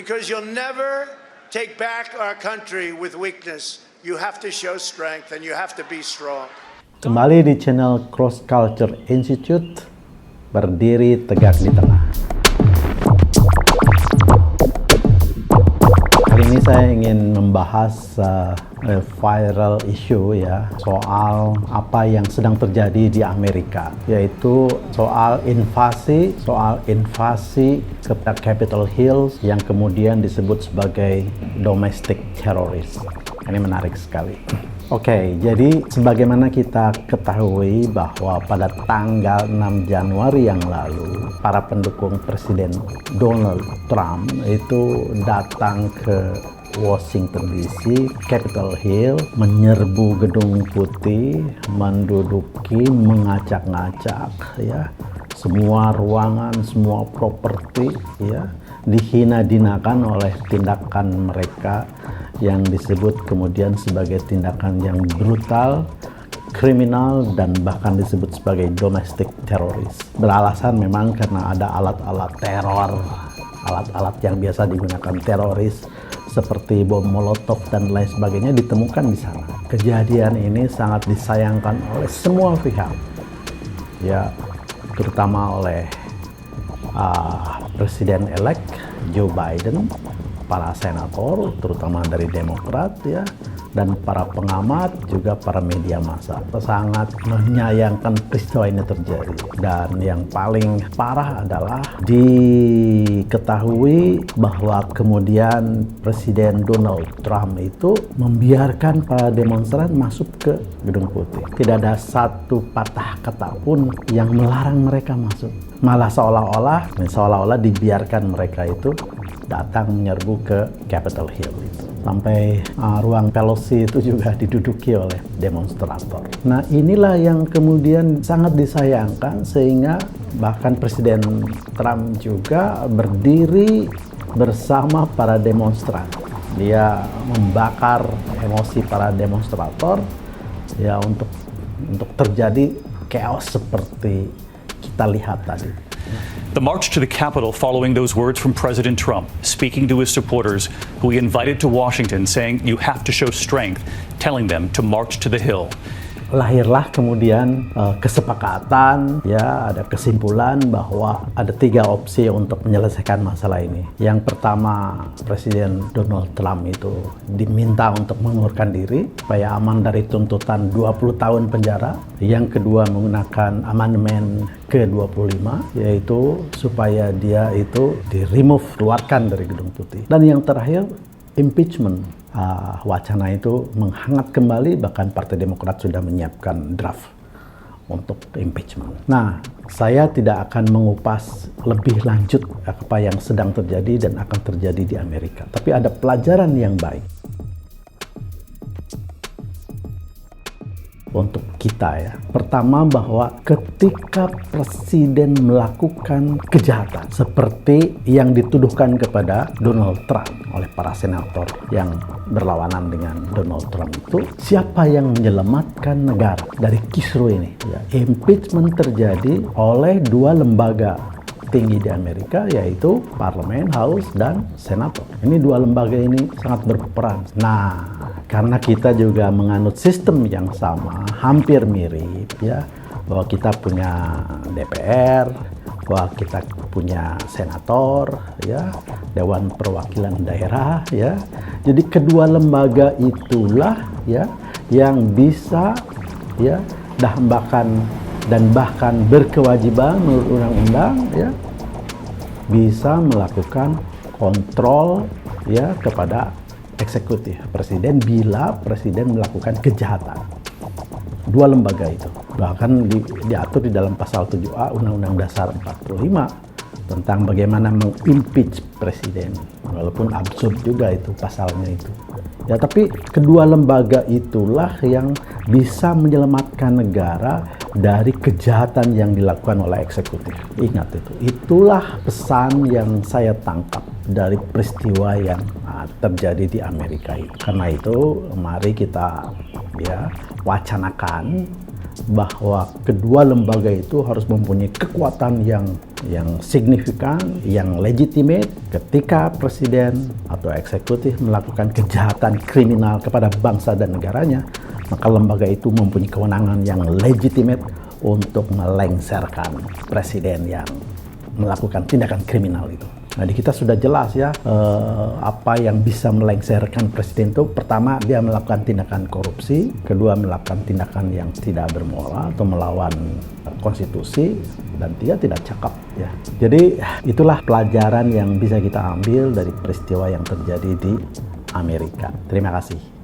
because you'll never take back our country with weakness. You have to show strength and you have to be strong. Kembali di channel Cross Culture Institute, berdiri tegak di tengah. Kali ini saya ingin membahas viral issue ya, soal apa yang sedang terjadi di Amerika, yaitu soal invasi ke Capitol Hill yang kemudian disebut sebagai domestic terrorist. Ini menarik sekali. Oke, jadi sebagaimana kita ketahui bahwa pada tanggal 6 Januari yang lalu, para pendukung Presiden Donald Trump itu datang ke Washington DC, Capitol Hill, menyerbu Gedung Putih, menduduki, mengacak-ngacak, ya, semua ruangan, semua properti, ya, dihina-dinakan oleh tindakan mereka yang disebut kemudian sebagai tindakan yang brutal, kriminal, dan bahkan disebut sebagai domestic terrorist. Beralasan memang karena ada alat-alat teror, alat-alat yang biasa digunakan teroris seperti bom molotov dan lain sebagainya ditemukan di sana. Kejadian ini sangat disayangkan oleh semua pihak, ya, terutama oleh Presiden-elect Joe Biden, para senator, terutama dari Demokrat, ya, dan para pengamat, juga para media massa. Sangat menyayangkan peristiwa ini terjadi. Dan yang paling parah adalah diketahui bahwa kemudian Presiden Donald Trump itu membiarkan para demonstran masuk ke Gedung Putih. Tidak ada satu patah kata pun yang melarang mereka masuk. Malah seolah-olah dibiarkan mereka itu datang menyerbu ke Capitol Hill. Sampai ruang Pelosi itu juga diduduki oleh demonstrator. Nah, inilah yang kemudian sangat disayangkan, sehingga bahkan Presiden Trump juga berdiri bersama para demonstran. Dia membakar emosi para demonstrator, ya, untuk terjadi chaos seperti kita lihat tadi. The march to the Capitol following those words from President Trump, speaking to his supporters, who he invited to Washington, saying you have to show strength, telling them to march to the Hill. Lahirlah kemudian kesepakatan, ya, ada kesimpulan bahwa ada 3 opsi untuk menyelesaikan masalah ini. Yang pertama, Presiden Donald Trump itu diminta untuk mengundurkan diri supaya aman dari tuntutan 20 tahun penjara. Yang kedua, menggunakan amandemen ke-25, yaitu supaya dia itu keluarkan dari Gedung Putih. Dan yang terakhir, impeachment. Wacana itu menghangat kembali, bahkan Partai Demokrat sudah menyiapkan draft untuk impeachment. Nah, saya tidak akan mengupas lebih lanjut apa yang sedang terjadi dan akan terjadi di Amerika. Tapi ada pelajaran yang baik untuk kita, ya. Pertama, bahwa ketika presiden melakukan kejahatan seperti yang dituduhkan kepada Donald Trump oleh para senator yang berlawanan dengan Donald Trump itu, siapa yang menyelamatkan negara dari kisru ini? Ya, impeachment terjadi oleh 2 lembaga tinggi di Amerika, yaitu Parlemen, House, dan Senator. Ini 2 lembaga ini sangat berperan. Nah, karena kita juga menganut sistem yang sama, hampir mirip, ya, bahwa kita punya DPR, bahwa kita punya senator, ya, Dewan Perwakilan Daerah, ya. Jadi kedua lembaga itulah, ya, yang bisa, ya, dan bahkan berkewajiban menurut undang-undang, ya, bisa melakukan kontrol, ya, kepada eksekutif presiden bila presiden melakukan kejahatan. 2 lembaga itu bahkan diatur di dalam pasal 7A Undang-Undang Dasar 45 tentang bagaimana mengimpeach presiden, walaupun absurd juga itu pasalnya itu. Ya, tapi kedua lembaga itulah yang bisa menyelamatkan negara dari kejahatan yang dilakukan oleh eksekutif. Ingat itu. Itulah pesan yang saya tangkap dari peristiwa yang terjadi di Amerika itu. Karena itu, mari kita, ya, wacanakan bahwa kedua lembaga itu harus mempunyai kekuatan yang yang signifikan, yang legitimate ketika presiden atau eksekutif melakukan kejahatan kriminal kepada bangsa dan negaranya, maka lembaga itu mempunyai kewenangan yang legitimate untuk melengsarkan presiden yang melakukan tindakan kriminal itu. Nah, di kita sudah jelas ya apa yang bisa melengsarkan presiden itu. Pertama, dia melakukan tindakan korupsi. Kedua, melakukan tindakan yang tidak bermoral atau melawan konstitusi. Dan dia tidak cakap ya. Jadi itulah pelajaran yang bisa kita ambil dari peristiwa yang terjadi di Amerika. Terima kasih.